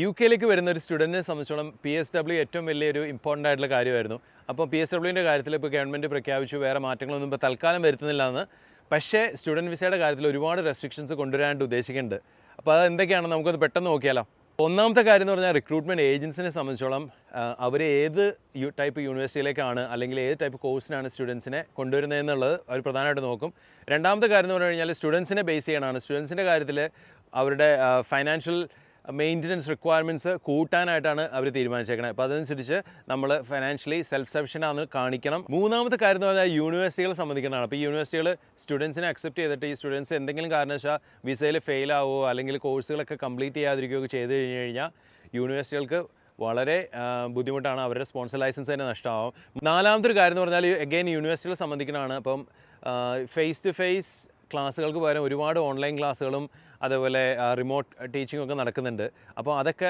യുകെയിലേക്ക് വരുന്ന ഒരു സ്റ്റുഡൻറ്റിനെ സംബന്ധിച്ചോളം PSW ഏറ്റവും വലിയൊരു ഇമ്പോർട്ടൻ്റ് ആയിട്ടുള്ള കാര്യമായിരുന്നു. അപ്പോൾ PSWൻ്റെ കാര്യത്തിൽ ഇപ്പോൾ ഗവൺമെൻറ് പ്രഖ്യാപിച്ചു വേറെ മാറ്റങ്ങളൊന്നും ഇപ്പോൾ തൽക്കാലം വരുത്തുന്നില്ല എന്ന്. പക്ഷേ സ്റ്റുഡൻറ്റ് വിസയുടെ കാര്യത്തിൽ ഒരുപാട് റെസ്ട്രിക്ഷൻസ് കൊണ്ടുവരാനായിട്ട് ഉദ്ദേശിക്കുന്നുണ്ട്. അപ്പോൾ അത് എന്തൊക്കെയാണെന്ന് നമുക്കത് പെട്ടെന്ന് നോക്കിയാലോ. ഒന്നാമത്തെ കാര്യം എന്ന് പറഞ്ഞാൽ റിക്രൂട്ട്മെൻറ്റ് ഏജൻസിനെ സംബന്ധിച്ചോളം അവർ ഏത് ടൈപ്പ് യൂണിവേഴ്സിറ്റിയിലേക്കാണ് അല്ലെങ്കിൽ ഏത് ടൈപ്പ് കോഴ്സിനാണ് സ്റ്റുഡൻസിനെ കൊണ്ടുവരുന്നതെന്നുള്ളത് അവർ പ്രധാനമായിട്ട് നോക്കും. രണ്ടാമത്തെ കാര്യം എന്ന് പറഞ്ഞു കഴിഞ്ഞാൽ സ്റ്റുഡൻസിനെ ബേസ് ചെയ്യണമാണ്. സ്റ്റുഡൻസിൻ്റെ കാര്യത്തിൽ അവരുടെ ഫൈനാൻഷ്യൽ മെയിൻ്റനൻസ് റിക്വയർമെൻറ്റ്സ് കൂട്ടാനായിട്ടാണ് അവർ തീരുമാനിച്ചേക്കുന്നത്. അപ്പോൾ അതനുസരിച്ച് നമ്മൾ ഫൈനാൻഷ്യലി സെൽഫ് സഫിഷ്യൻ്റ് ആണെന്ന് കാണിക്കണം. മൂന്നാമത്തെ കാര്യം എന്ന് പറഞ്ഞാൽ യൂണിവേഴ്സിറ്റികളെ സംബന്ധിക്കുന്നതാണ്. അപ്പോൾ ഈ യൂണിവേഴ്സിറ്റികൾ സ്റ്റുഡൻസിനെ അക്സെപ്റ്റ് ചെയ്തിട്ട് ഈ സ്റ്റുഡൻസ് എന്തെങ്കിലും കാരണവശാൽ വിസയിൽ ഫെയിൽ ആവുമോ അല്ലെങ്കിൽ കോഴ്സുകളൊക്കെ കംപ്ലീറ്റ് ചെയ്യാതിരിക്കുകയോ ചെയ്ത് കഴിഞ്ഞാൽ യൂണിവേഴ്സിറ്റികൾക്ക് വളരെ ബുദ്ധിമുട്ടാണ്. അവരുടെ സ്പോൺസർ ലൈസൻസ് തന്നെ നഷ്ടമാവും. നാലാമതൊരു കാര്യം എന്ന് പറഞ്ഞാൽ അഗെയിൻ യൂണിവേഴ്സിറ്റികളെ സംബന്ധിക്കുന്നതാണ്. അപ്പം ഫേസ് ടു ഫേസ് ക്ലാസ്സുകൾക്ക് പകരം ഒരുപാട് ഓൺലൈൻ ക്ലാസ്സുകളും അതേപോലെ റിമോട്ട് ടീച്ചിങ്ങും ഒക്കെ നടക്കുന്നുണ്ട്. അപ്പോൾ അതൊക്കെ